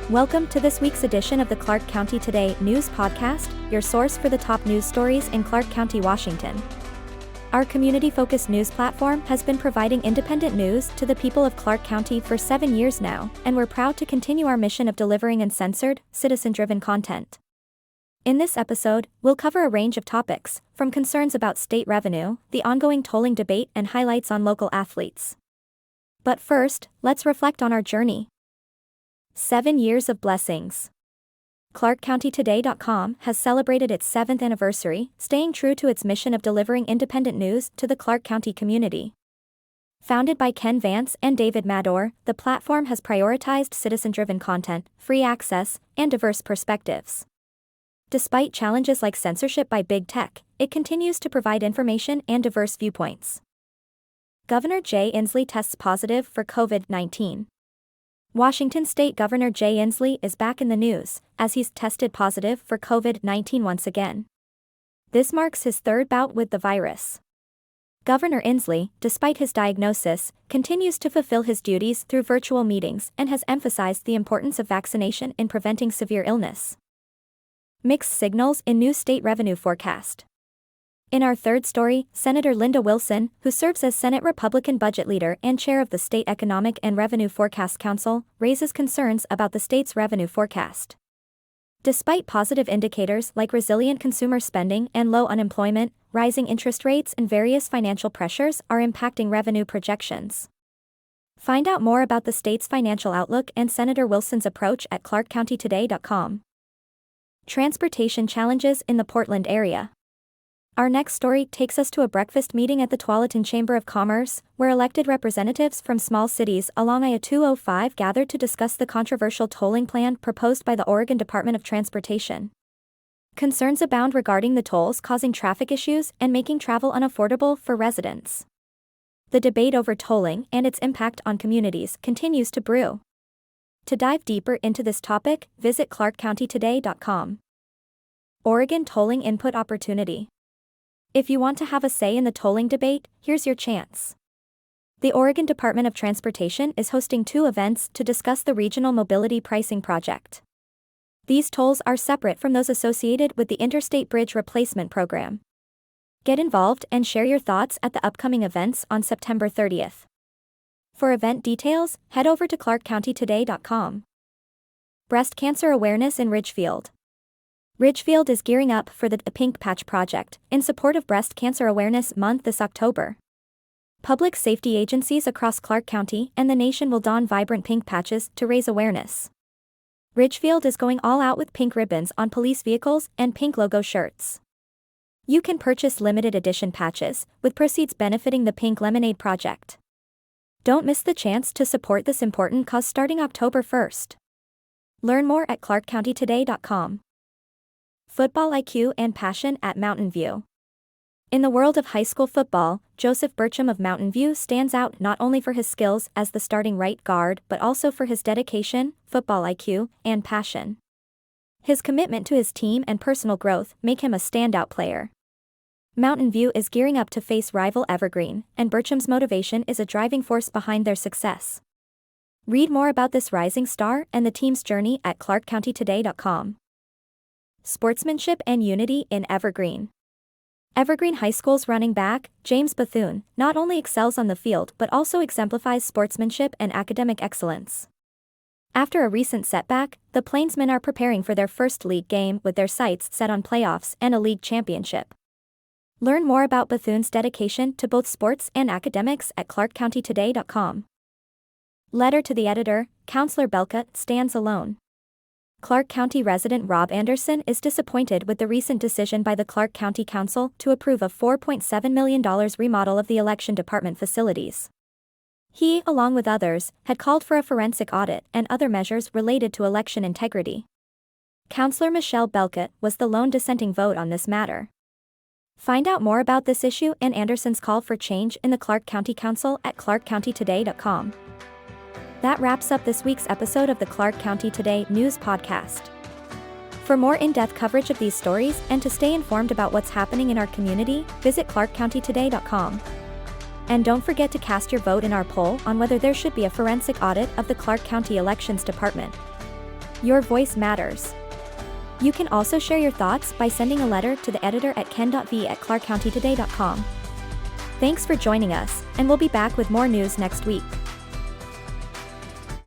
Welcome to this week's edition of the Clark County Today News Podcast, your source for the top news stories in Clark County, Washington. Our community-focused news platform has been providing independent news to the people of Clark County for 7 years now, and we're proud to continue our mission of delivering uncensored, citizen-driven content. In this episode, we'll cover a range of topics, from concerns about state revenue, the ongoing tolling debate, and highlights on local athletes. But first, let's reflect on our journey. 7 years of blessings. ClarkCountyToday.com has celebrated its 7th anniversary, staying true to its mission of delivering independent news to the Clark County community. Founded by Ken Vance and David Madore, the platform has prioritized citizen-driven content, free access, and diverse perspectives. Despite challenges like censorship by big tech, it continues to provide information and diverse viewpoints. Governor Jay Inslee tests positive for COVID-19. Washington State Governor Jay Inslee is back in the news, as he's tested positive for COVID-19 once again. This marks his third bout with the virus. Governor Inslee, despite his diagnosis, continues to fulfill his duties through virtual meetings and has emphasized the importance of vaccination in preventing severe illness. Mixed signals in new state revenue forecast. In our third story, Senator Lynda Wilson, who serves as Senate Republican budget leader and chair of the State Economic and Revenue Forecast Council, raises concerns about the state's revenue forecast. Despite positive indicators like resilient consumer spending and low unemployment, rising interest rates and various financial pressures are impacting revenue projections. Find out more about the state's financial outlook and Senator Wilson's approach at ClarkCountyToday.com. Transportation challenges in the Portland area. Our next story takes us to a breakfast meeting at the Tualatin Chamber of Commerce, where elected representatives from small cities along I-205 gathered to discuss the controversial tolling plan proposed by the Oregon Department of Transportation. Concerns abound regarding the tolls causing traffic issues and making travel unaffordable for residents. The debate over tolling and its impact on communities continues to brew. To dive deeper into this topic, visit ClarkCountyToday.com. Oregon Tolling Input Opportunity. If you want to have a say in the tolling debate, here's your chance. The Oregon Department of Transportation is hosting 2 events to discuss the Regional Mobility Pricing Project. These tolls are separate from those associated with the Interstate Bridge Replacement Program. Get involved and share your thoughts at the upcoming events on September 30th. For event details, head over to ClarkCountyToday.com. Breast cancer awareness in Ridgefield. Ridgefield is gearing up for the Pink Patch Project, in support of Breast Cancer Awareness Month this October. Public safety agencies across Clark County and the nation will don vibrant pink patches to raise awareness. Ridgefield is going all out with pink ribbons on police vehicles and pink logo shirts. You can purchase limited edition patches, with proceeds benefiting the Pink Lemonade Project. Don't miss the chance to support this important cause starting October 1st. Learn more at ClarkCountyToday.com. Football IQ and passion at Mountain View. In the world of high school football, Joseph Burcham of Mountain View stands out not only for his skills as the starting right guard but also for his dedication, football IQ, and passion. His commitment to his team and personal growth make him a standout player. Mountain View is gearing up to face rival Evergreen, and Burcham's motivation is a driving force behind their success. Read more about this rising star and the team's journey at ClarkCountyToday.com. Sportsmanship and unity in Evergreen. Evergreen High School's running back, James Bethune, not only excels on the field but also exemplifies sportsmanship and academic excellence. After a recent setback, the Plainsmen are preparing for their first league game with their sights set on playoffs and a league championship. Learn more about Bethune's dedication to both sports and academics at ClarkCountyToday.com. Letter to the editor, Councillor Belka stands alone. Clark County resident Rob Anderson is disappointed with the recent decision by the Clark County Council to approve a $4.7 million remodel of the election department facilities. He, along with others, had called for a forensic audit and other measures related to election integrity. Councillor Michelle Belka was the lone dissenting vote on this matter. Find out more about this issue and Anderson's call for change in the Clark County Council at ClarkCountyToday.com. That wraps up this week's episode of the Clark County Today News Podcast. For more in-depth coverage of these stories and to stay informed about what's happening in our community, visit ClarkCountyToday.com. And don't forget to cast your vote in our poll on whether there should be a forensic audit of the Clark County Elections Department. Your voice matters. You can also share your thoughts by sending a letter to the editor at ken.v@clarkcountytoday.com. Thanks for joining us, and we'll be back with more news next week.